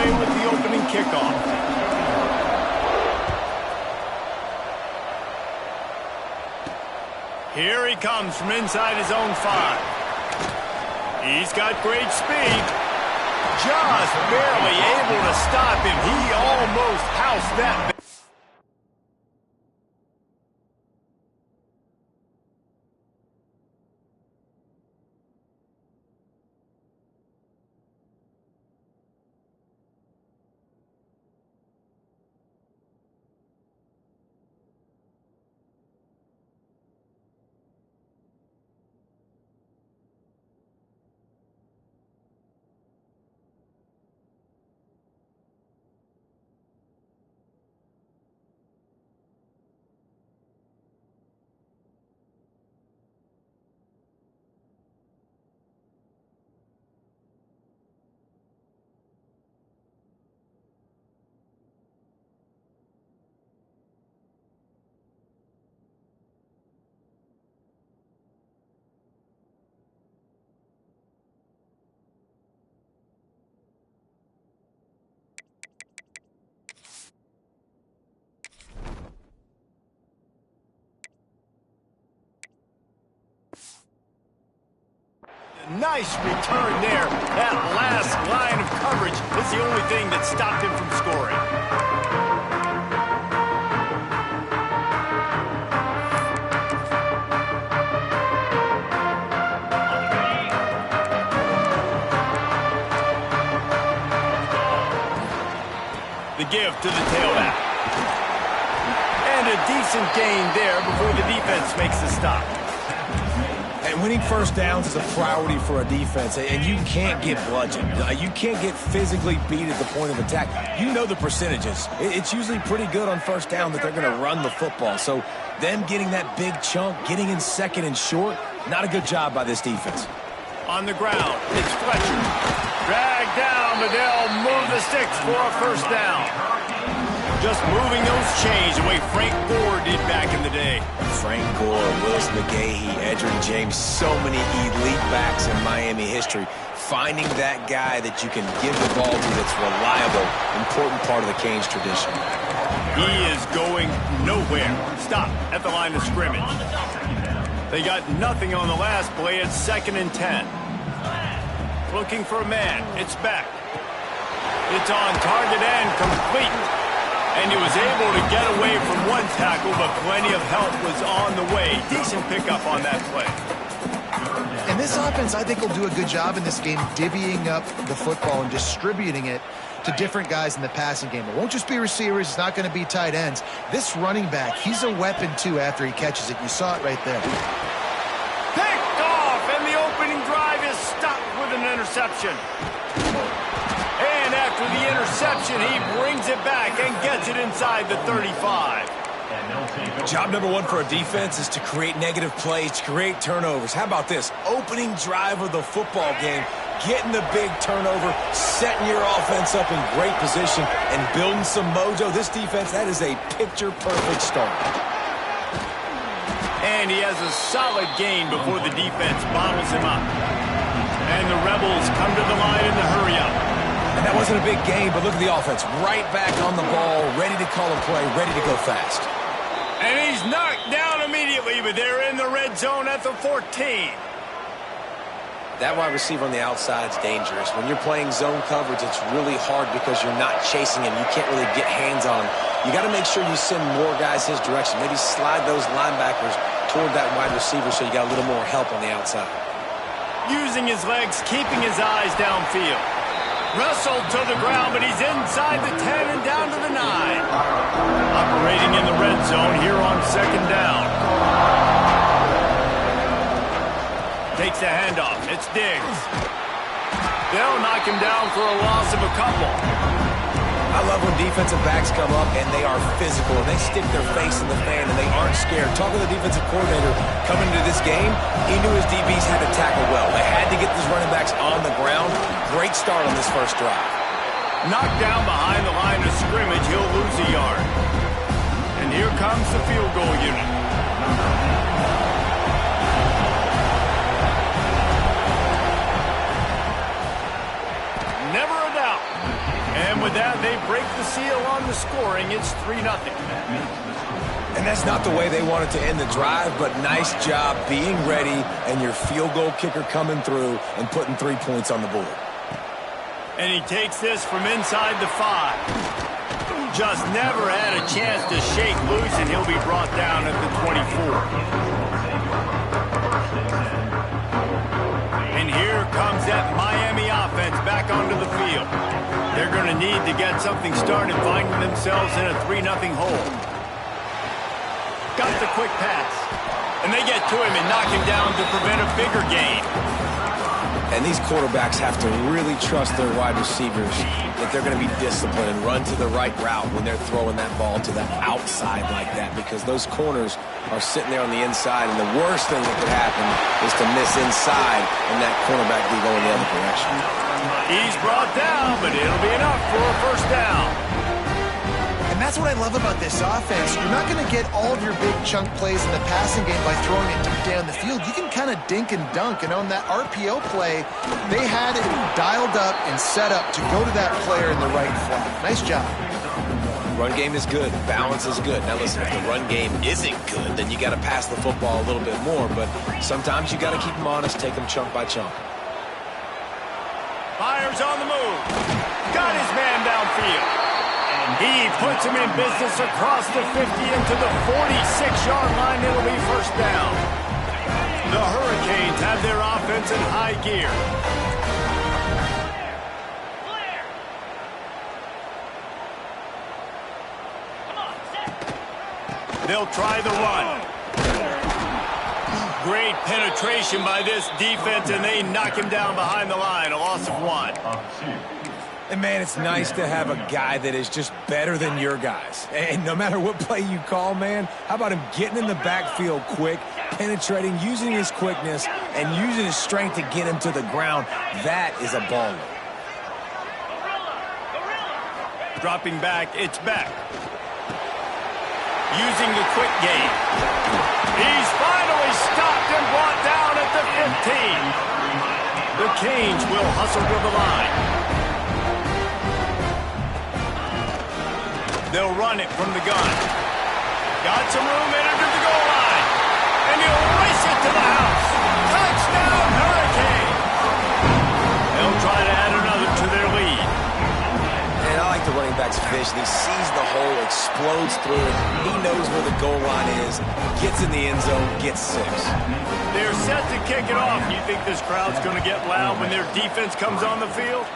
away with the opening kickoff. Here he comes from inside his own 5. He's got great speed. Just barely able to stop him. He almost housed that. Nice return there. That last line of coverage is the only thing that stopped him from scoring. The give to the tailback. And a decent gain there before the defense makes the stop. And winning first downs is a priority for a defense, and you can't get bludgeoned. You can't get physically beat at the point of attack. You know the percentages. It's usually pretty good on first down that they're going to run the football. So them getting that big chunk, getting in second and short, not a good job by this defense. On the ground, it's Fletcher. Dragged down, but they'll move the sticks for a first down. Just moving those chains the way Frank Gore did back in the day. Frank Gore, Willis McGahee, Edgerrin James, so many elite backs in Miami history. Finding that guy that you can give the ball to that's reliable, important part of the Canes tradition. He is going nowhere. Stop at the line of scrimmage. They got nothing on the last play. It's 2nd and 10. Looking for a man. It's back. It's on target and complete. And he was able to get away from one tackle, but plenty of help was on the way. Decent pickup on that play. And this offense, I think, will do a good job in this game divvying up the football and distributing it to different guys in the passing game. It won't just be receivers. It's not going to be tight ends. This running back, he's a weapon, too, after he catches it. You saw it right there. Picked off, and the opening drive is stopped with an interception. And after the interception, he brings it back and gets it inside the 35. Job number one for a defense is to create negative plays, to create turnovers. How about this? Opening drive of the football game, getting the big turnover, setting your offense up in great position, and building some mojo. This defense, that is a picture-perfect start. And he has a solid gain before the defense bottles him up. And the Rebels come to the line in the hurry-up. And that wasn't a big gain, but look at the offense. Right back on the ball, ready to call a play, ready to go fast. And he's knocked down immediately, but they're in the red zone at the 14. That wide receiver on the outside is dangerous. When you're playing zone coverage, it's really hard because you're not chasing him. You can't really get hands on him. You got to make sure you send more guys his direction. Maybe slide those linebackers toward that wide receiver so you got a little more help on the outside. Using his legs, keeping his eyes downfield. Wrestled to the ground, but he's inside the 10 and down to the 9. Operating in the red zone here on 2nd down. Takes the handoff. It's Diggs. They'll knock him down for a loss of a couple. I love when defensive backs come up and they are physical and they stick their face in the fan and they aren't scared. Talking to the defensive coordinator coming into this game, he knew his DBs had to tackle well. They had to get these running backs on the ground. Great start on this first drive. Knocked down behind the line of scrimmage, he'll lose a yard. And here comes the field goal unit. Never a doubt. And scoring. It's 3-0. And that's not the way they wanted to end the drive, but nice job being ready and your field goal kicker coming through and putting 3 points on the board. And he takes this from inside the 5. Just never had a chance to shake loose, and he'll be brought down at the 24. And here comes that Miami offense back onto the field. They're going to need to get something started, finding themselves in a 3-0 hole. Got the quick pass. And they get to him and knock him down to prevent a bigger gain. And these quarterbacks have to really trust their wide receivers that they're going to be disciplined and run to the right route when they're throwing that ball to the outside like that, because those corners are sitting there on the inside, and the worst thing that could happen is to miss inside and that cornerback be going the other direction. He's brought down, but it'll be enough for a first down. And that's what I love about this offense. You're not going to get all of your big chunk plays in the passing game by throwing it deep down the field. You can kind of dink and dunk. And on that RPO play, they had it dialed up and set up to go to that player in the right flat. Nice job. Run game is good. Balance is good. Now listen, if the run game isn't good, then you got to pass the football a little bit more. But sometimes you got to keep them honest, take them chunk by chunk. Fires on the move. Got his man downfield. He puts him in business across the 50 into the 46-yard line. It'll be first down. The Hurricanes have their offense in high gear. They'll try the run. Great penetration by this defense, and they knock him down behind the line. A loss of 1. And, man, it's nice to have a guy that is just better than your guys. And no matter what play you call, man, how about him getting in the backfield quick, penetrating, using his quickness, and using his strength to get him to the ground? That is a baller. Dropping back, it's back. Using the quick game. He's finally stopped and brought down at the 15. The Canes will hustle to the line. They'll run it from the gun. Got some room in under the goal line. And he'll race it to the house. Touchdown, Hurricane. They'll try to add another to their lead. And I like the running back's vision. He sees the hole, explodes through it. He knows where the goal line is, gets in the end zone, gets 6. They're set to kick it off. You think this crowd's going to get loud when their defense comes on the field?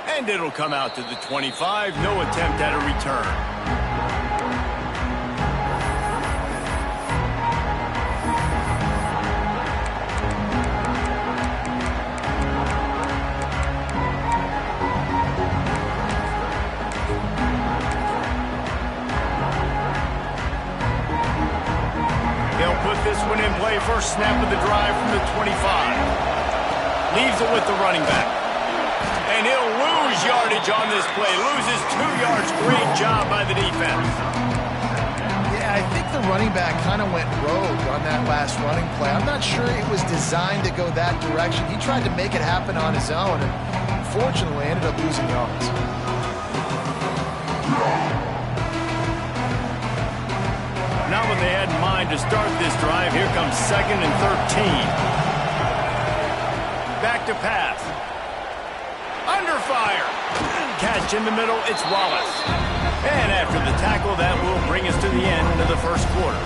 And it'll come out to the 25. No attempt at a return. They'll put this one in play. First snap of the drive from the 25. Leaves it with the running back. And he'll lose yardage on this play. Loses 2 yards. Great job by the defense. Yeah, I think the running back kind of went rogue on that last running play. I'm not sure it was designed to go that direction. He tried to make it happen on his own, and unfortunately ended up losing yards. Not what they had in mind to start this drive. Here comes 2nd and 13. Back to pass. Under fire. Catch in the middle. It's Wallace. And after the tackle, that will bring us to the end of the first quarter.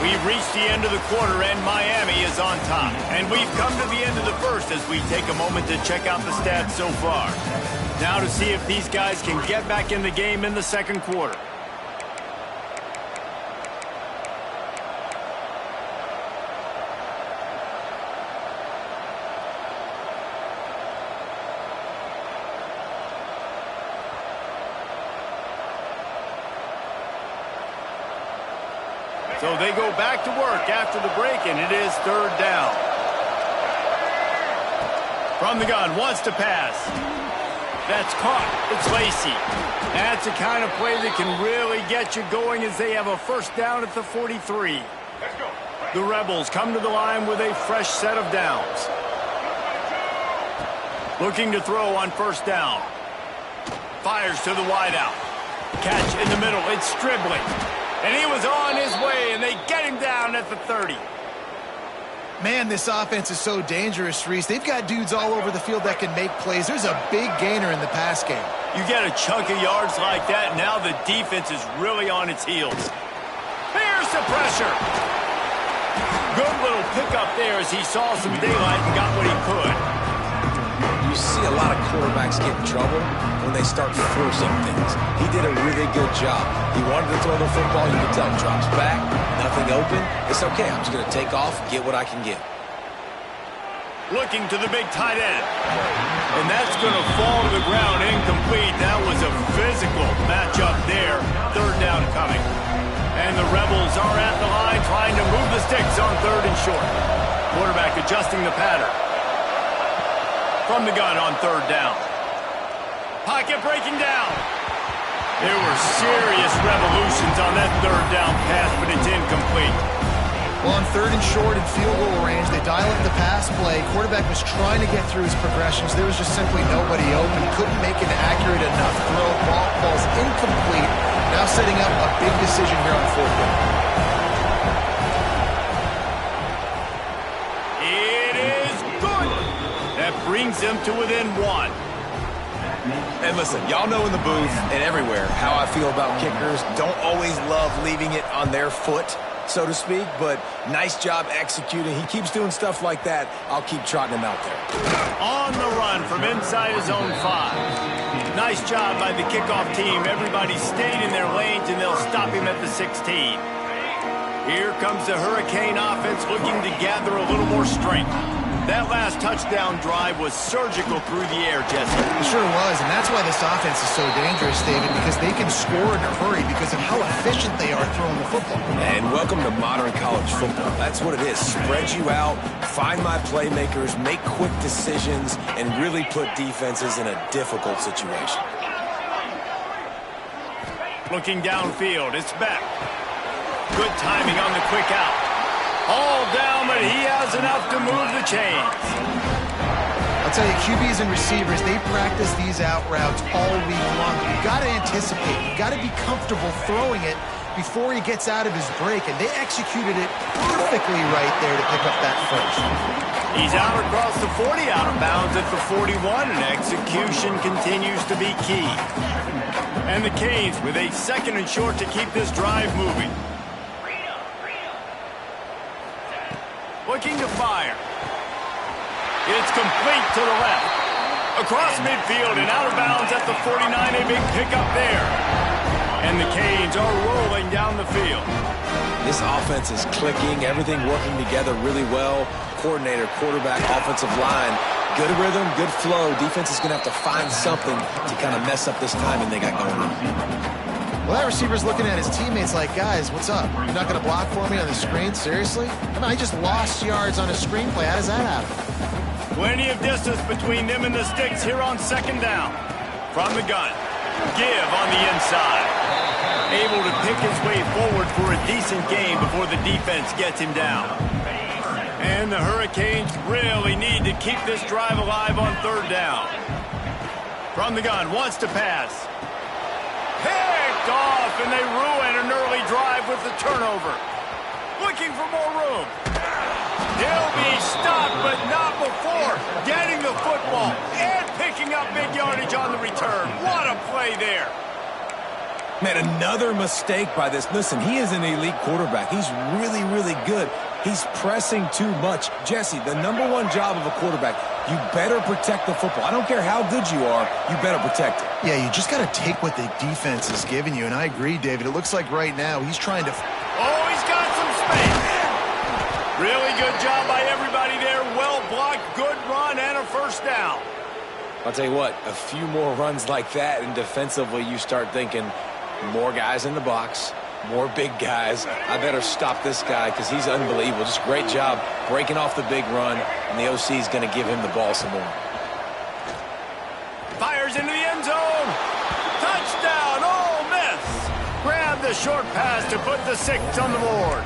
We've reached the end of the quarter, and Miami is on top. And we've come to the end of the first as we take a moment to check out the stats so far. Now to see if these guys can get back in the game in the second quarter. So they go back to work after the break, and it is 3rd down. From the gun, wants to pass. That's caught. It's Lacy. That's the kind of play that can really get you going as they have a first down at the 43. The Rebels come to the line with a fresh set of downs. Looking to throw on first down. Fires to the wideout. Catch in the middle. It's Stribley. And he was on his way, and they get him down at the 30. Man, this offense is so dangerous, Reese. They've got dudes all over the field that can make plays. There's a big gainer in the pass game. You get a chunk of yards like that, now the defense is really on its heels. Here's the pressure. Good little pickup there as he saw some daylight and got what he could. You see a lot of quarterbacks get in trouble when they start forcing things. He did a really good job. He wanted to throw the football. You can tell he drops back, nothing open. It's okay. I'm just going to take off, get what I can get. Looking to the big tight end. And that's going to fall to the ground incomplete. That was a physical matchup there. Third down coming. And the Rebels are at the line trying to move the sticks on third and short. Quarterback adjusting the pattern. From the gun on third down. Pocket breaking down. There were serious revolutions on that third down pass, but it's incomplete. Well, on third and short and field goal range, they dial up the pass play. Quarterback was trying to get through his progressions. There was just simply nobody open. Couldn't make an accurate enough throw. Ball's incomplete. Now setting up a big decision here on fourth down. Brings them to within one. And listen, y'all know in the booth and everywhere how I feel about kickers. Don't always love leaving it on their foot, so to speak, but nice job executing. He keeps doing stuff like that. I'll keep trotting him out there. On the run from inside his own 5. Nice job by the kickoff team. Everybody stayed in their lanes, and they'll stop him at the 16. Here comes the Hurricane offense looking to gather a little more strength. That last touchdown drive was surgical through the air, Jesse. It sure was, and that's why this offense is so dangerous, David, because they can score in a hurry because of how efficient they are throwing the football. And welcome to modern college football. That's what it is. Spread you out, find my playmakers, make quick decisions, and really put defenses in a difficult situation. Looking downfield, it's Beck. Good timing on the quick out. All down, but he has enough to move the chains. I'll tell you, QBs and receivers, they practice these out routes all week long. You've got to anticipate. You've got to be comfortable throwing it before he gets out of his break, and they executed it perfectly right there to pick up that first. He's out across the 40, out of bounds at the 41, and execution continues to be key. And the Canes with a second and short to keep this drive moving. Looking to fire. It's complete to the left. Across midfield and out of bounds at the 49. A big pickup there. And the Canes are rolling down the field. This offense is clicking. Everything working together really well. Coordinator, quarterback, offensive line. Good rhythm, good flow. Defense is going to have to find something to kind of mess up this timing they got going on. Well, that receiver's looking at his teammates like, guys, what's up? You're not going to block for me on the screen? Seriously? Come on, he just lost yards on a screenplay. How does that happen? Plenty of distance between them and the sticks here on second down. From the gun. Give on the inside. Able to pick his way forward for a decent game before the defense gets him down. And the Hurricanes really need to keep this drive alive on third down. From the gun, wants to pass. Picked off, and they ruin an early drive with the turnover. Looking for more room. He'll be stopped, but not before getting the football and picking up big yardage on the return. What a play there. Man, another mistake by this. Listen, he is an elite quarterback. He's really, really good. He's pressing too much. Jesse, the number one job of a quarterback, you better protect the football. I don't care how good you are, you better protect it. Yeah, you just got to take what the defense is giving you, and I agree, David. It looks like right now he's trying to... Oh, he's got some space. Really good job by everybody there. Well blocked, good run, and a first down. I'll tell you what, a few more runs like that, and defensively you start thinking more guys in the box, more big guys. I better stop this guy because he's unbelievable. Just great job breaking off the big run, and the OC is going to give him the ball some more. Fires into the end zone. Touchdown, Ole Miss. Grab the short pass to put the 6 on the board.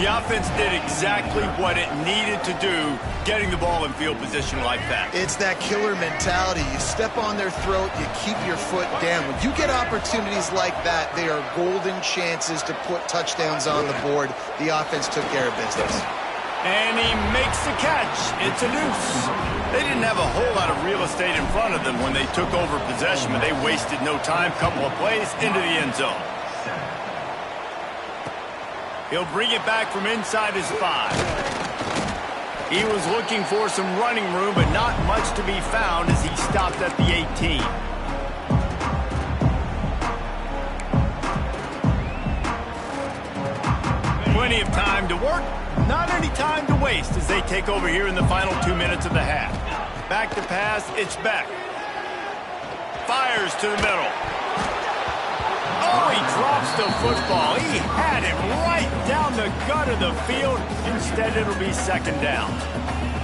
The offense did exactly what it needed to do, getting the ball in field position like that. It's that killer mentality. You step on their throat, you keep your foot down. When you get opportunities like that, they are golden chances to put touchdowns on the board. The offense took care of business. And he makes the catch. It's a deuce. They didn't have a whole lot of real estate in front of them when they took over possession, but they wasted no time. Couple of plays into the end zone. He'll bring it back from inside his 5. He was looking for some running room, but not much to be found as he stopped at the 18. Plenty of time to work, not any time to waste as they take over here in the final 2 minutes of the half. Back to pass, it's Beck. Fires to the middle. Oh, he drops the football. He had it right down the gut of the field. Instead, it'll be second down.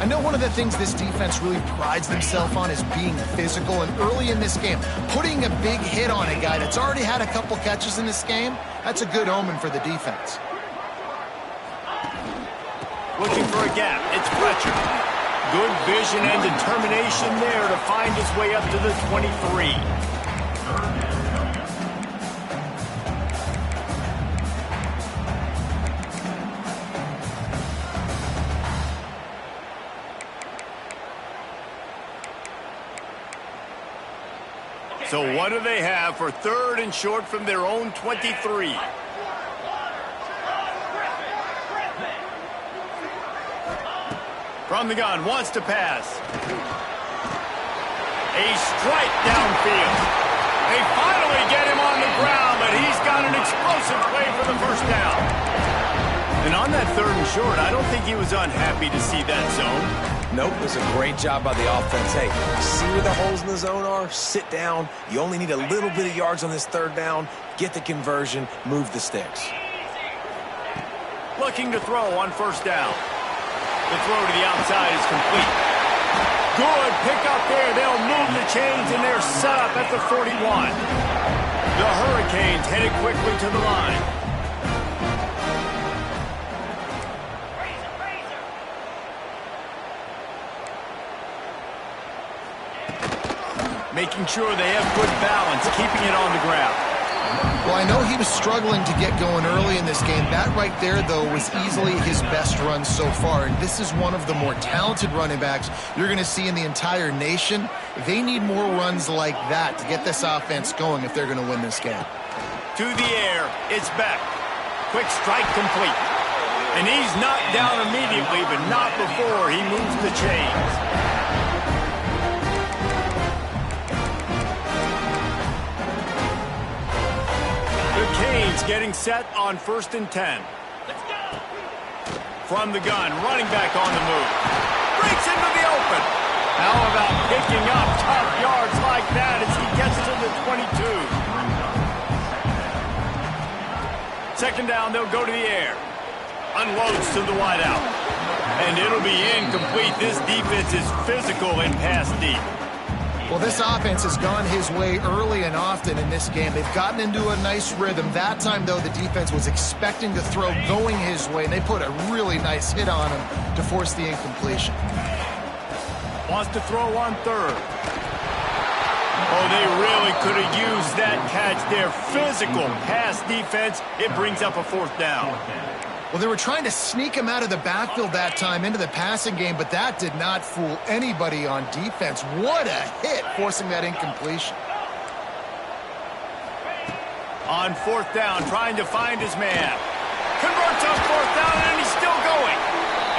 I know one of the things this defense really prides themselves on is being physical, and early in this game, putting a big hit on a guy that's already had a couple catches in this game, that's a good omen for the defense. Looking for a gap. It's Fletcher. Good vision and determination there to find his way up to the 23. So what do they have for 3rd and short from their own 23? From the gun, wants to pass. A strike downfield. They finally get him on the ground, but he's got an explosive play for the first down. And on that 3rd and short, I don't think he was unhappy to see that zone. Nope, it was a great job by the offense. Hey, see where the holes in the zone are? Sit down. You only need a little bit of yards on this 3rd down. Get the conversion. Move the sticks. Looking to throw on 1st down. The throw to the outside is complete. Good pickup there. They'll move the chains, and they're set up at the 41. The Hurricanes headed quickly to the line. Making sure they have good balance, keeping it on the ground. Well, I know he was struggling to get going early in this game. That right there, though, was easily his best run so far. And this is one of the more talented running backs you're going to see in the entire nation. They need more runs like that to get this offense going if they're going to win this game. To the air, it's Beck. Quick strike complete. And he's knocked down immediately, but not before he moves the chains. Canes getting set on 1st and 10. Let's go. From the gun, running back on the move. Breaks into the open. How about picking up tough yards like that as he gets to the 22? Second down, they'll go to the air. Unloads to the wideout. And it'll be incomplete. This defense is physical and pass deep. Well, this offense has gone his way early and often in this game. They've gotten into a nice rhythm. That time, though, the defense was expecting the throw going his way, and they put a really nice hit on him to force the incompletion. Wants to throw on 3rd. Oh, they really could have used that catch there. Physical pass defense. It brings up a 4th down. Well, they were trying to sneak him out of the backfield that time into the passing game, but that did not fool anybody on defense. What a hit, forcing that incompletion. On 4th down, trying to find his man. Converts on 4th down, and he's still going.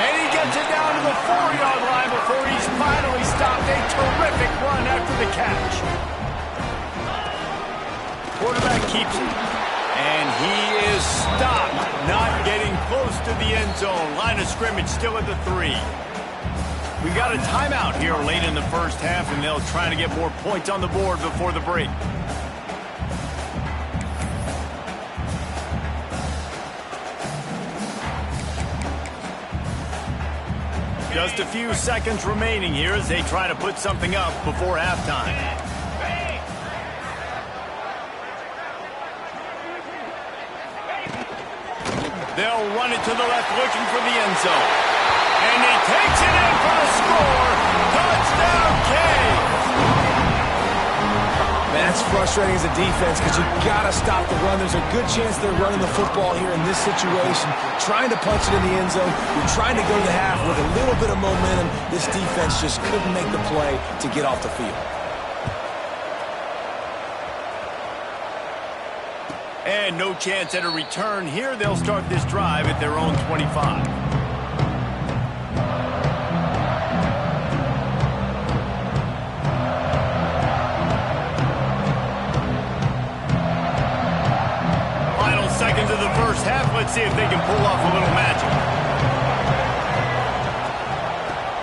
And he gets it down to the 4-yard line before he's finally stopped. A terrific run after the catch. Quarterback keeps it. And he is stopped, not getting close to the end zone. Line of scrimmage still at the 3. We got a timeout here late in the first half, and they'll try to get more points on the board before the break. Just a few seconds remaining here as they try to put something up before halftime. They'll run it to the left, looking for the end zone. And he takes it in for the score. Touchdown, Cavs! Man, that's frustrating as a defense because you got to stop the run. There's a good chance they're running the football here in this situation, trying to punch it in the end zone. You're trying to go to the half with a little bit of momentum. This defense just couldn't make the play to get off the field. And no chance at a return here. They'll start this drive at their own 25. Final seconds of the first half. Let's see if they can pull off a little magic.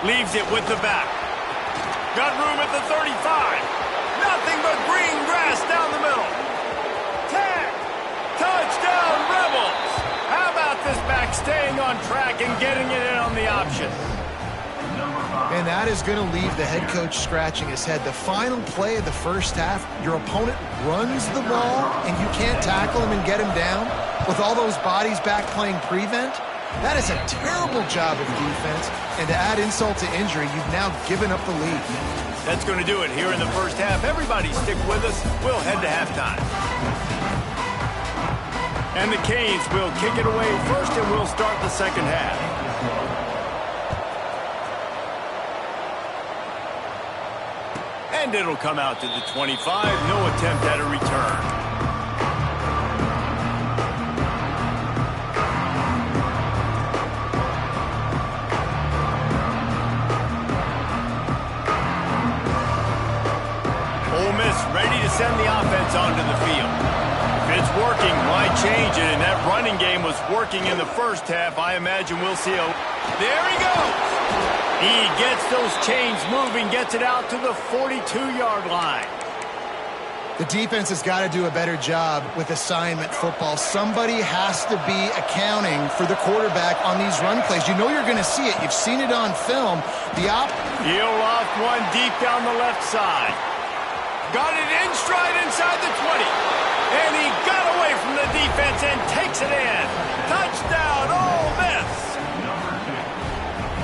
Leaves it with the back. Got room at the 35. Nothing but green grass down the middle. Touchdown, Rebels! How about this back staying on track and getting it in on the option? And that is going to leave the head coach scratching his head. The final play of the first half, your opponent runs the ball, and you can't tackle him and get him down with all those bodies back playing prevent. That is a terrible job of defense. And to add insult to injury, you've now given up the lead. That's going to do it here in the first half. Everybody stick with us. We'll head to halftime. And the Canes will kick it away first, and we'll start the second half. And it'll come out to the 25. No attempt at a return. Ole Miss ready to send the offense onto the field. It's working. Why change it? And that running game was working in the first half. I imagine we'll see a... There he goes! He gets those chains moving, gets it out to the 42-yard line. The defense has got to do a better job with assignment football. Somebody has to be accounting for the quarterback on these run plays. You know you're going to see it. You've seen it on film. He'll loft one deep down the left side. Got it in stride inside the 20. And he got away from the defense and takes it in. Touchdown, Ole Miss.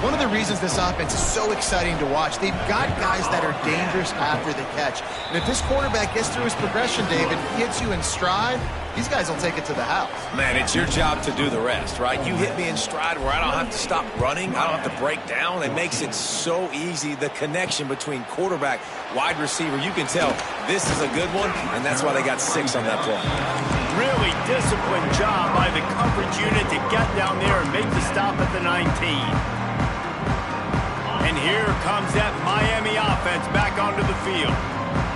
One of the reasons this offense is so exciting to watch, they've got guys that are dangerous after the catch. And if this quarterback gets through his progression, David, hits you in stride, these guys will take it to the house. Man, it's your job to do the rest, right? You hit me in stride where I don't have to stop running. I don't have to break down. It makes it so easy, the connection between quarterback, wide receiver. You can tell this is a good one, and that's why they got 6 on that play. Really disciplined job by the coverage unit to get down there and make the stop at the 19. And here comes that Miami offense back onto the field.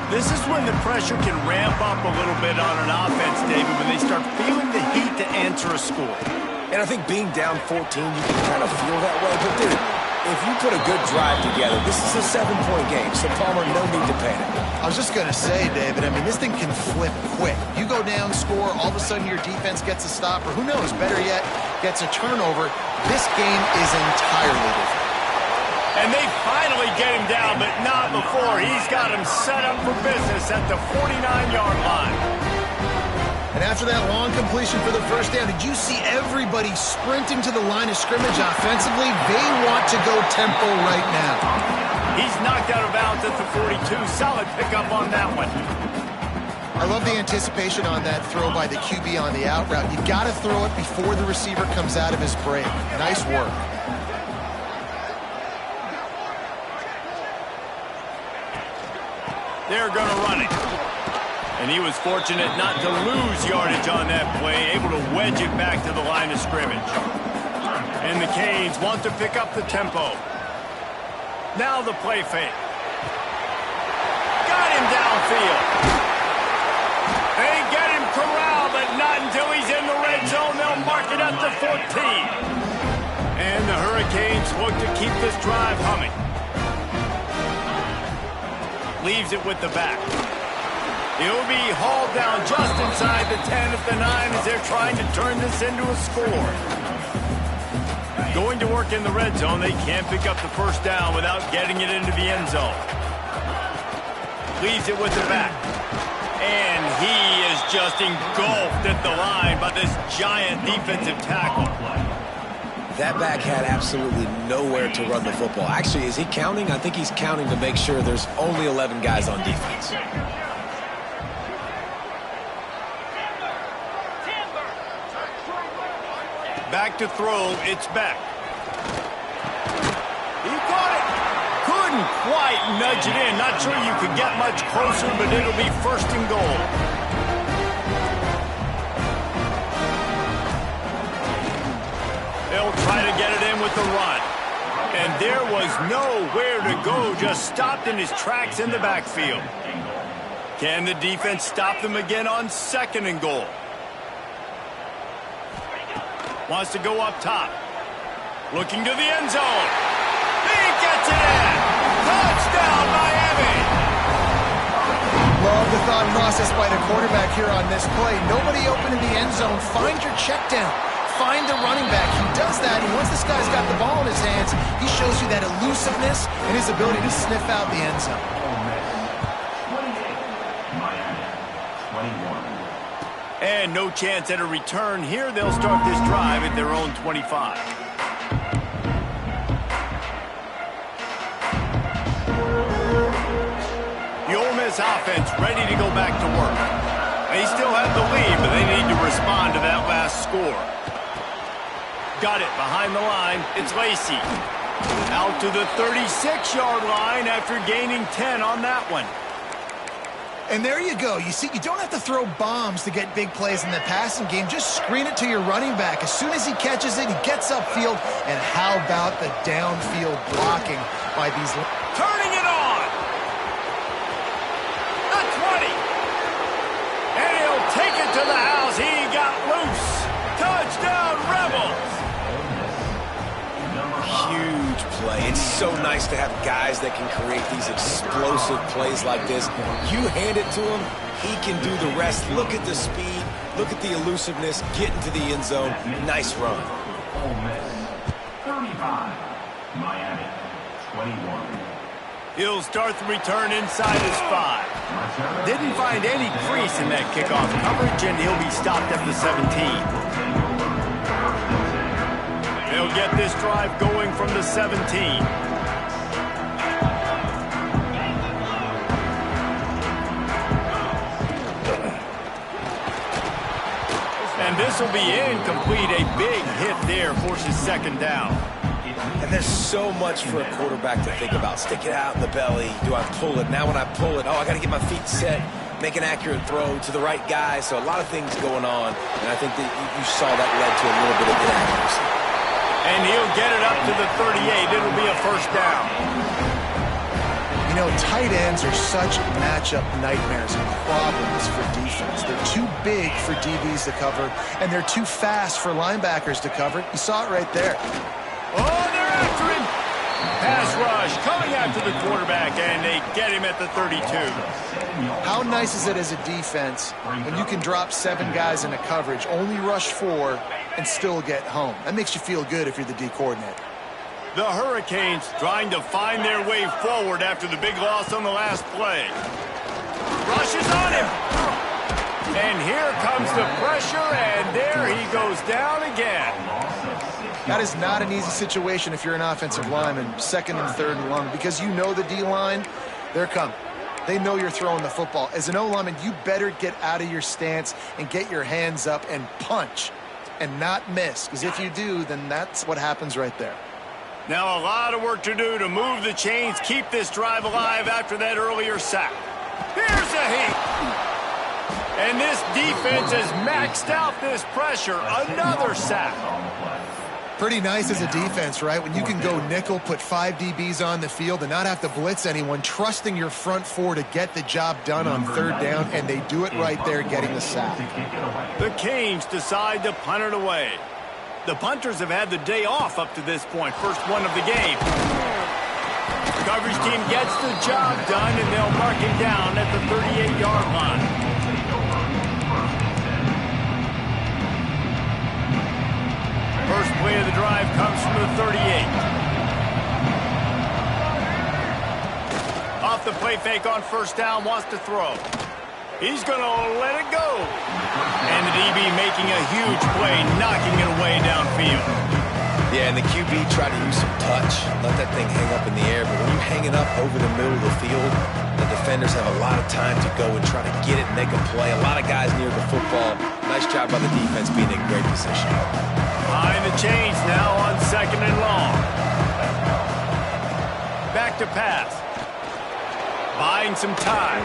This is when the pressure can ramp up a little bit on an offense, David, when they start feeling the heat to answer a score. And I think being down 14, you can kind of feel that way. But, dude, if you put a good drive together, this is a 7-point game, so Palmer, no need to panic. I was just going to say, David, I mean, this thing can flip quick. You go down, score, all of a sudden your defense gets a stop, or who knows, better yet, gets a turnover. This game is entirely different. And they finally get him down, but not before. He's got him set up for business at the 49-yard line. And after that long completion for the first down, did you see everybody sprinting to the line of scrimmage offensively? They want to go tempo right now. He's knocked out of bounds at the 42. Solid pickup on that one. I love the anticipation on that throw by the QB on the out route. You got to throw it before the receiver comes out of his break. Nice work. They're going to run it. And he was fortunate not to lose yardage on that play, able to wedge it back to the line of scrimmage. And the Canes want to pick up the tempo. Now the play fake. Got him downfield. They get him corralled, but not until he's in the red zone. They'll mark it at the 14. And the Hurricanes look to keep this drive humming. Leaves it with the back. He'll be hauled down just inside the 10 of the 9 as they're trying to turn this into a score. Going to work in the red zone, they can't pick up the first down without getting it into the end zone. Leaves it with the back. And he is just engulfed at the line by this giant defensive tackle. That back had absolutely nowhere to run the football. Actually, is he counting? I think he's counting to make sure there's only 11 guys on defense. Back to throw, it's Beck. He caught it. Couldn't quite nudge it in. Not sure you could get much closer, but it'll be first and goal. They'll try to get it in with the run. And there was nowhere to go, just stopped in his tracks in the backfield. Can the defense stop them again on second and goal? Wants to go up top. Looking to the end zone. He gets it in. Touchdown, Miami. Love the thought process by the quarterback here on this play. Nobody open in the end zone. Find your check down. Find the running back. He does that, and once this guy's got the ball in his hands, he shows you that elusiveness and his ability to sniff out the end zone. And no chance at a return here. They'll start this drive at their own 25. The Ole Miss offense ready to go back to work. They still have the lead, but they need to respond to that last score. Got it behind the line. It's Lacey. Out to the 36-yard line after gaining 10 on that one. And there you go. You see, you don't have to throw bombs to get big plays in the passing game. Just screen it to your running back. As soon as he catches it, he gets upfield. And how about the downfield blocking by these... Turning it on. The 20. And he'll take it to the house. He got loose. Touchdown, Rebels. Huge play. It's so nice to have guys that can create these explosive plays like this. You hand it to him, he can do the rest. Look at the speed. Look at the elusiveness. Get into the end zone. Nice run. 35, Miami, 21. He'll start the return inside his 5. Didn't find any crease in that kickoff coverage, and he'll be stopped at the 17. They'll get this drive going from the 17. And this will be incomplete. A big hit there forces second down. And there's so much for a quarterback to think about. Stick it out in the belly. Do I pull it? Now when I pull it, I got to get my feet set, make an accurate throw to the right guy. So a lot of things going on. And I think that you saw that led to a little bit of inaccuracy. And he'll get it up to the 38. It'll be a first down. You know, tight ends are such matchup nightmares and problems for defense. They're too big for DBs to cover, and they're too fast for linebackers to cover. You saw it right there. Oh, they're after him. Pass rush coming after the quarterback, and they get him at the 32. How nice is it as a defense when you can drop 7 guys into coverage, only rush 4, and still get home? That makes you feel good if you're the D coordinator. The Hurricanes trying to find their way forward after the big loss on the last play. Rushes on him. And here comes the pressure, and there he goes down again. That is not an easy situation if you're an offensive lineman, second and third and long, because you know the D-line, they're coming. They know you're throwing the football. As an O-lineman, you better get out of your stance and get your hands up and punch and not miss, because if you do, then that's what happens right there. Now a lot of work to do to move the chains, keep this drive alive after that earlier sack. Here's a heat. And this defense has maxed out this pressure. Another sack. Pretty nice as a defense, right? When you can go nickel, put 5 DBs on the field and not have to blitz anyone, trusting your front 4 to get the job done on third down, and they do it right there, getting the sack. The Canes decide to punt it away. The punters have had the day off up to this point, first one of the game. Coverage team gets the job done, and they'll mark him down at the 38-yard line. First play of the drive comes from the 38. Off the play fake on first down, wants to throw. He's going to let it go. And the DB making a huge play, knocking it away downfield. Yeah, and the QB tried to use some touch, let that thing hang up in the air. But when you hang it up over the middle of the field, the defenders have a lot of time to go and try to get it and make a play. A lot of guys near the football. Nice job by the defense being in great position. Behind the chains now on 2nd and long. Back to pass. Buying some time.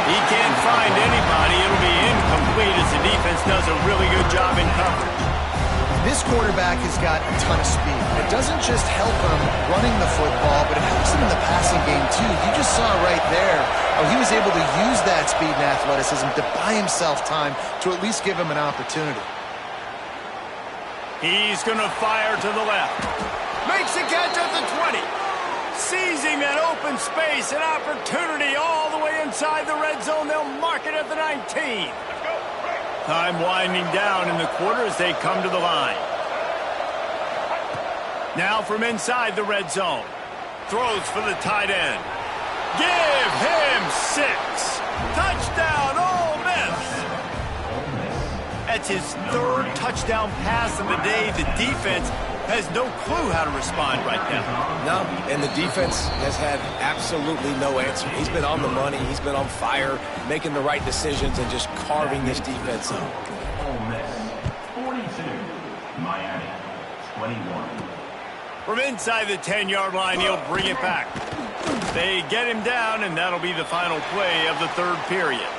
He can't find anybody. It'll be incomplete as the defense does a really good job in coverage. This quarterback has got a ton of speed. It doesn't just help him running the football, but it helps him in the passing game, too. You just saw right there how he was able to use that speed and athleticism to buy himself time to at least give him an opportunity. He's going to fire to the left. Makes the catch at the 20. Seizing that open space, an opportunity all the way inside the red zone. They'll mark it at the 19. Time winding down in the quarter as they come to the line. Now from inside the red zone. Throws for the tight end. Give him 6. Touchdown, Ole Miss. That's his 3rd touchdown pass of the day. The defense has no clue how to respond right now. No, and the defense has had absolutely no answer. He's been on the money. He's been on fire, making the right decisions and just carving this defense up. Ole Miss 42, Miami 21. From inside the 10-yard line, he'll bring it back. They get him down, and that'll be the final play of the 3rd period.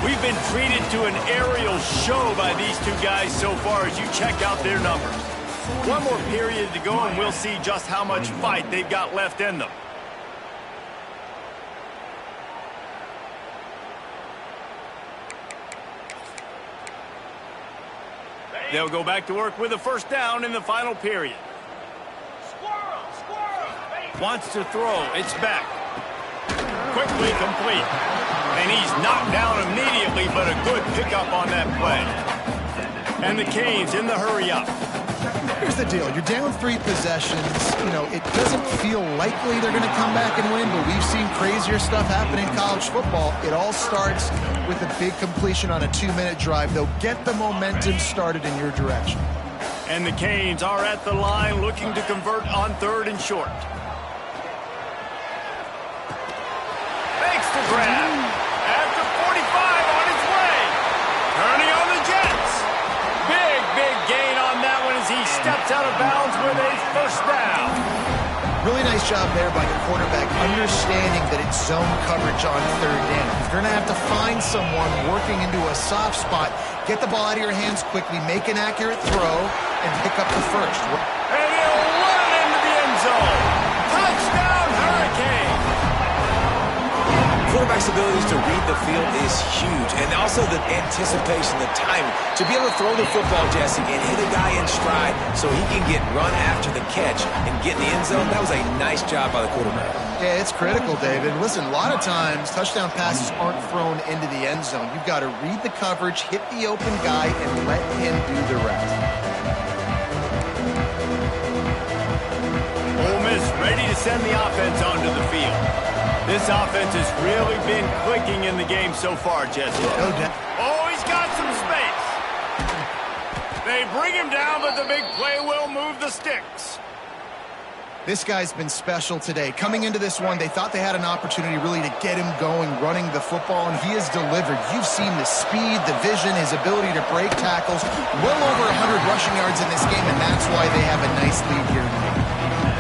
We've been treated to an aerial show by these two guys so far as you check out their numbers. One more period to go, and we'll see just how much fight they've got left in them. They'll go back to work with a 1st down in the final period. Wants to throw. It's back. Quickly complete. And he's knocked down immediately, but a good pickup on that play. And the Canes in the hurry up. Here's the deal. You're down 3 possessions. You know, it doesn't feel likely they're going to come back and win, but we've seen crazier stuff happen in college football. It all starts with a big completion on a 2-minute drive. They'll get the momentum started in your direction. And the Canes are at the line looking to convert on 3rd and short. Makes the grab. After 45 on its way. Turning on the Jets. Big gain on that one as he steps out of bounds with a 1st down. Really nice job there by the quarterback, understanding that it's zone coverage on 3rd down. You're going to have to find someone working into a soft spot, get the ball out of your hands quickly, make an accurate throw, and pick up the 1st. And he'll run it into the end zone. Touchdown, Hurricane. Quarterback's abilities to read the field is huge, and also the anticipation, the time to be able to throw the football, Jesse, and hit a guy in stride so he can get run after the catch and get in the end zone. That was a nice job by the quarterback. Yeah, it's critical, David. Listen, a lot of times touchdown passes aren't thrown into the end zone. You've got to read the coverage, hit the open guy, and let him do the rest. Ole Miss ready to send the offense onto the field. This offense has really been clicking in the game so far, Jesse. No doubt. Oh, he's got some space. They bring him down, but the big play will move the sticks. This guy's been special today. Coming into this one, they thought they had an opportunity really to get him going, running the football, and he has delivered. You've seen the speed, the vision, his ability to break tackles. Well over 100 rushing yards in this game, and that's why they have a nice lead here tonight.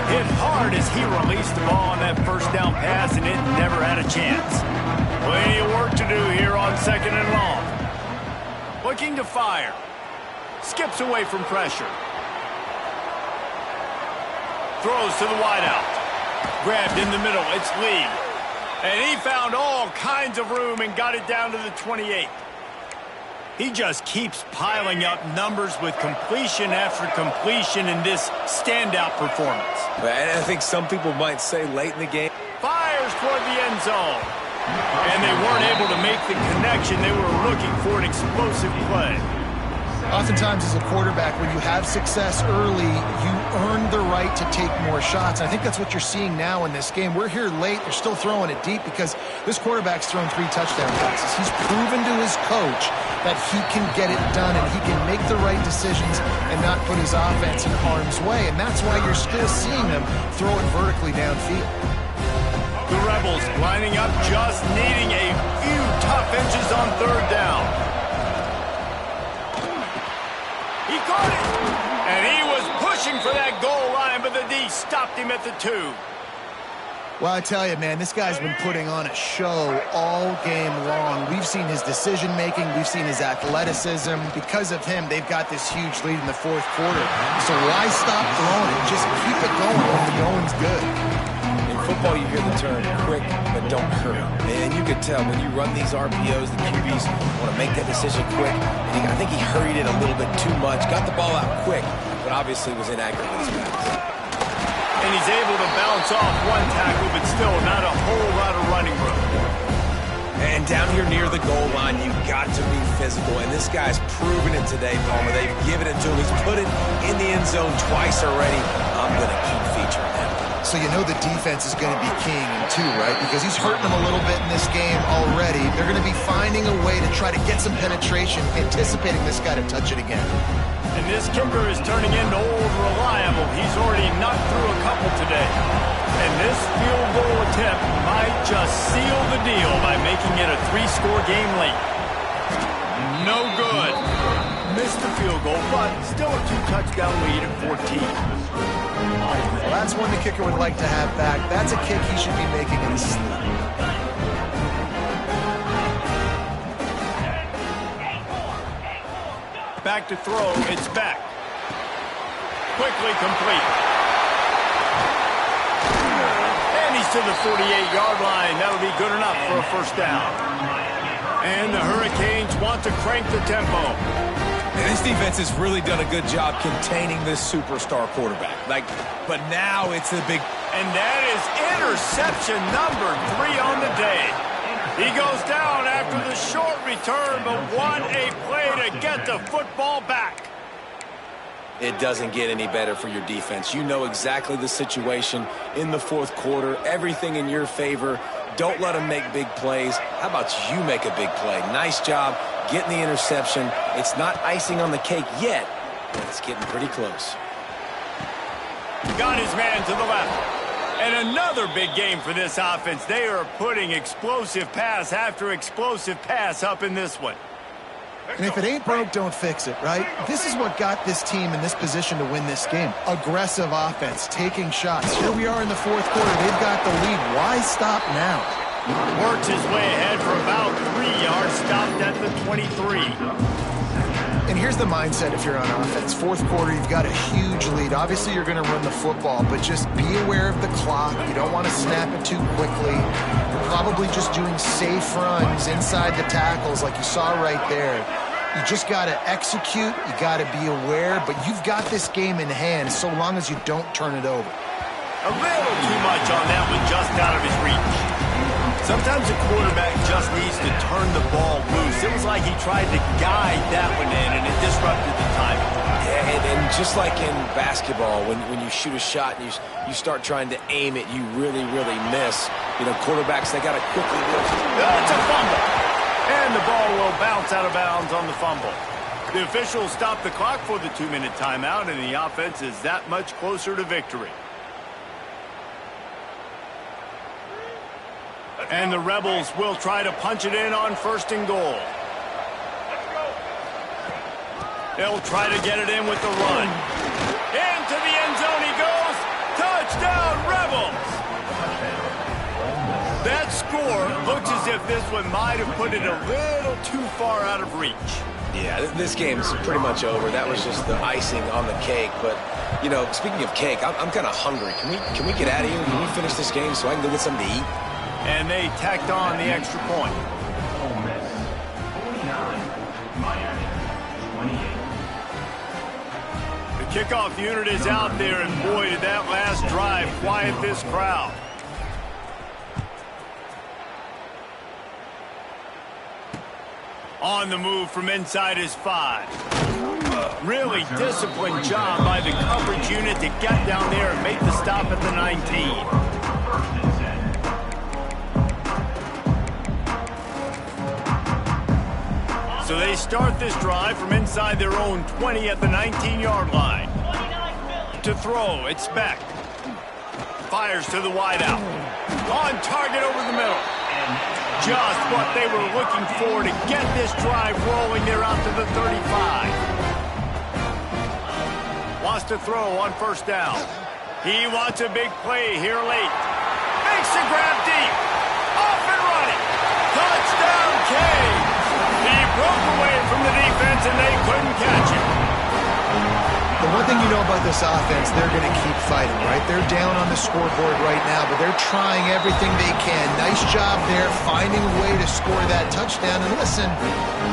Hit hard as he released the ball on that 1st down pass, and it never had a chance. Plenty of work to do here on 2nd and long. Looking to fire. Skips away from pressure. Throws to the wideout. Grabbed in the middle. It's Lee. And he found all kinds of room and got it down to the 28. He just keeps piling up numbers with completion after completion in this standout performance. And I think some people might say late in the game. Fires toward the end zone. And they weren't able to make the connection. They were looking for an explosive play. Oftentimes as a quarterback, when you have success early, you earn the right to take more shots. And I think that's what you're seeing now in this game. We're here late. They're still throwing it deep because this quarterback's thrown 3 touchdown passes. He's proven to his coach that he can get it done and he can make the right decisions and not put his offense in harm's way. And that's why you're still seeing them throw it vertically downfield. The Rebels lining up, just needing a few tough inches on 3rd down. He caught it, and he was pushing for that goal line, but the D stopped him at the 2. Well, I tell you, man, this guy's been putting on a show all game long. We've seen his decision-making. We've seen his athleticism. Because of him, they've got this huge lead in the 4th quarter. So why stop throwing it? Just keep it going when the going's good. In football, you hear the term quick, but don't hurry. And you can tell when you run these RPOs, the QBs want to make that decision quick. And I think he hurried it a little bit too much, got the ball out quick, but obviously was inaccurate with his pass. And he's able to bounce off 1 tackle, but still not a whole lot of running room. And down here near the goal line, you've got to be physical. And this guy's proven it today, Palmer. They've given it to him. He's put it in the end zone twice already. I'm going to keep featuring him. So you know the defense is going to be king too, right? Because he's hurting them a little bit in this game already. They're going to be finding a way to try to get some penetration, anticipating this guy to touch it again. And this kicker is turning into old reliable. He's already knocked through a couple today. And this field goal attempt might just seal the deal by making it a 3-score game late. No good. Missed the field goal, but still a 2-touchdown lead at 14. Well, that's one the kicker would like to have back. That's a kick he should be making in his sleep. Back to throw, it's back. Quickly complete. And he's to the 48-yard line. That'll be good enough for a 1st down. And the Hurricanes want to crank the tempo. And this defense has really done a good job containing this superstar quarterback. But now it's a big... And that is interception number 3 on the day. He goes down after the short return, but what a play to get the football back. It doesn't get any better for your defense. You know exactly the situation in the 4th quarter, everything in your favor. Don't let them make big plays. How about you make a big play? Nice job getting the interception. It's not icing on the cake yet, but it's getting pretty close. Got his man to the left. And another big game for this offense. They are putting explosive pass after explosive pass up in this one. And if it ain't broke, don't fix it, right? This is what got this team in this position to win this game. Aggressive offense, taking shots. Here we are in the 4th quarter. They've got the lead. Why stop now? Worked his way ahead for about 3 yards, stopped at the 23. And here's the mindset if you're on offense. 4th quarter, you've got a huge lead. Obviously, you're going to run the football, but just be aware of the clock. You don't want to snap it too quickly. You're probably just doing safe runs inside the tackles like you saw right there. You just got to execute. You got to be aware, but you've got this game in hand so long as you don't turn it over. A little too much on that one, just out of his reach. Sometimes a quarterback just needs to turn the ball loose. It was like he tried to guide that one in, and it disrupted the timing. Yeah, and just like in basketball, when you shoot a shot and you start trying to aim it, you really, really miss. You know, quarterbacks, they got to quickly lift. It's a fumble. And the ball will bounce out of bounds on the fumble. The officials stop the clock for the 2-minute timeout, and the offense is that much closer to victory. And the Rebels will try to punch it in on 1st and goal. They'll try to get it in with the run. Into the end zone he goes. Touchdown, Rebels! That score looks as if this one might have put it a little too far out of reach. Yeah, this game's pretty much over. That was just the icing on the cake. But, you know, speaking of cake, I'm kind of hungry. Can we get out of here? Can we finish this game so I can go get something to eat? And they tacked on the extra point. Ole Miss 49, Miami 28. The kickoff unit is out there, and boy, did that last drive quiet this crowd. On the move from inside his 5. Really disciplined job by the coverage unit to get down there and make the stop at the 19. So they start this drive from inside their own 20 at the 19-yard line. To throw, it's Beck. Fires to the wideout. On target over the middle. Just what they were looking for to get this drive rolling. They're out to the 35. Wants to throw on first down. He wants a big play here late. Makes the grab deep. Off and running. Touchdown, Cade. He broke away from the defense and they couldn't catch him. The one thing you know about this offense, they're going to keep fighting, right? They're down on the scoreboard right now, but they're trying everything they can. Nice job there, finding a way to score that touchdown. And listen,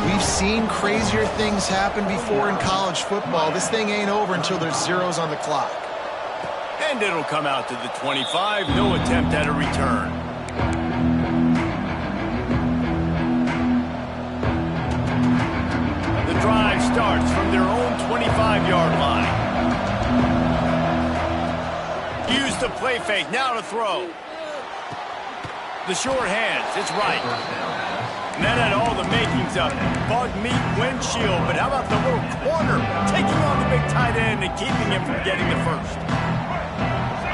we've seen crazier things happen before in college football. This thing ain't over until there's zeros on the clock. And it'll come out to the 25. No attempt at a return. The drive starts from their own 25-yard line. Use the play fake, now to throw. The short hands, it's right. And that had all the makings of bug meat windshield, but how about the little corner taking on the big tight end and keeping him from getting the first?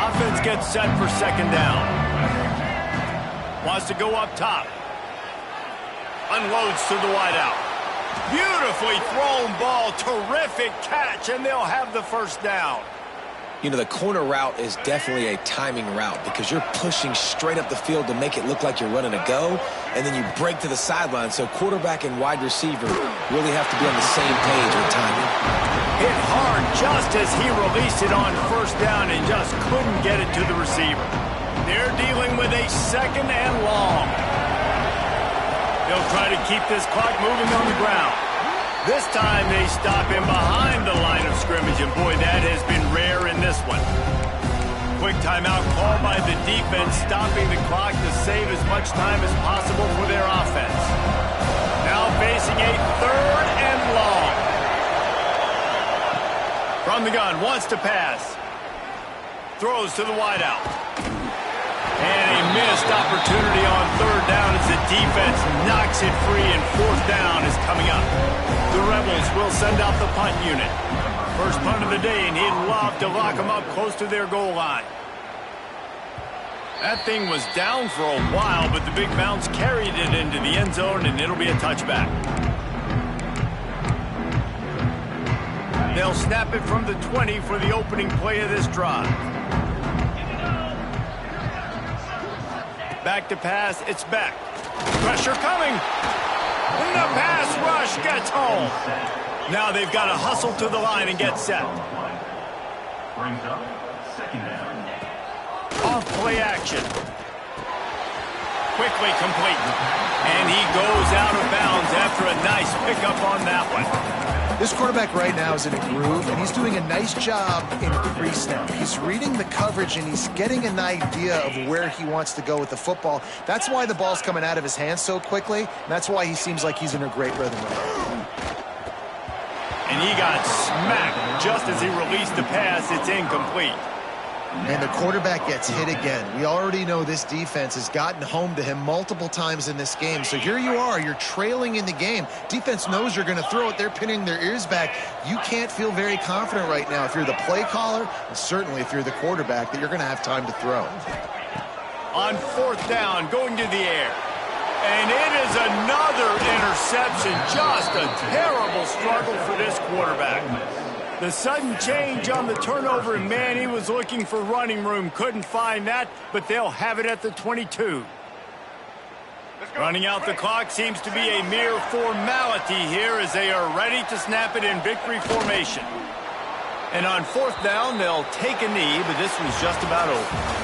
Offense gets set for second down. Wants to go up top. Unloads to the wideout. Beautifully thrown ball, terrific catch, and they'll have the first down. You know, the corner route is definitely a timing route because you're pushing straight up the field to make it look like you're running a go, and then you break to the sideline. So quarterback and wide receiver really have to be on the same page with timing. Hit hard just as he released it on first down and just couldn't get it to the receiver. They're dealing with a second and long. They'll try to keep this clock moving on the ground. This time they stop him behind the line of scrimmage, and boy, that has been rare in this one. Quick timeout called by the defense, stopping the clock to save as much time as possible for their offense. Now facing a third and long. From the gun, wants to pass. Throws to the wideout. And a missed opportunity on third down as the defense knocks it free, and fourth down is coming up. The Rebels will send out the punt unit. First punt of the day, and he'd love to lock them up close to their goal line. That thing was down for a while, but the big bounce carried it into the end zone, and it'll be a touchback. They'll snap it from the 20 for the opening play of this drive. Back to pass, it's back. Pressure coming. And the pass rush gets home. Now they've got to hustle to the line and get set. Brings up second down. Off play action. Quickly complete. And he goes out of bounds after a nice pickup on that one. This quarterback right now is in a groove, and he's doing a nice job in pre-snap. He's reading the coverage, and he's getting an idea of where he wants to go with the football. That's why the ball's coming out of his hands so quickly, and that's why he seems like he's in a great rhythm right now. And he got smacked just as he released the pass. It's incomplete. And the quarterback gets hit again. We already know this defense has gotten home to him multiple times in this game. So here you are, you're trailing in the game. Defense knows you're going to throw it. They're pinning their ears back. You can't feel very confident right now if you're the play caller, and certainly if you're the quarterback, that you're going to have time to throw. On fourth down, going to the air. And it is another interception. Just a terrible struggle for this quarterback. The sudden change on the turnover, and man, he was looking for running room. Couldn't find that, but they'll have it at the 22. Running out the clock seems to be a mere formality here as they are ready to snap it in victory formation. And on fourth down, they'll take a knee, but this one's just about over.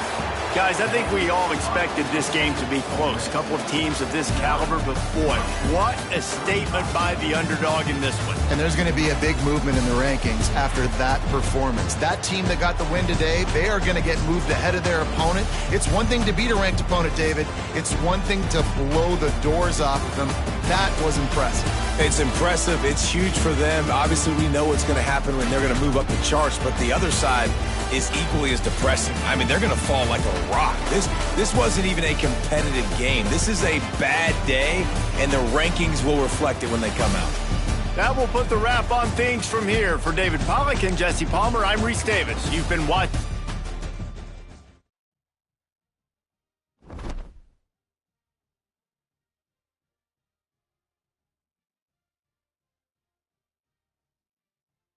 Guys, I think we all expected this game to be close. A couple of teams of this caliber, but boy, what a statement by the underdog in this one. And there's going to be a big movement in the rankings after that performance. That team that got the win today, they are going to get moved ahead of their opponent. It's one thing to beat a ranked opponent, David. It's one thing to blow the doors off of them. That was impressive. It's impressive. It's huge for them. Obviously, we know what's going to happen when they're going to move up the charts, but the other side is equally as depressing. I mean, they're going to fall like a rock. This wasn't even a competitive game. This is a bad day, and the rankings will reflect it when they come out. That will put the wrap on things from here. For David Pollack and Jesse Palmer, I'm Reese Davis. You've been watching.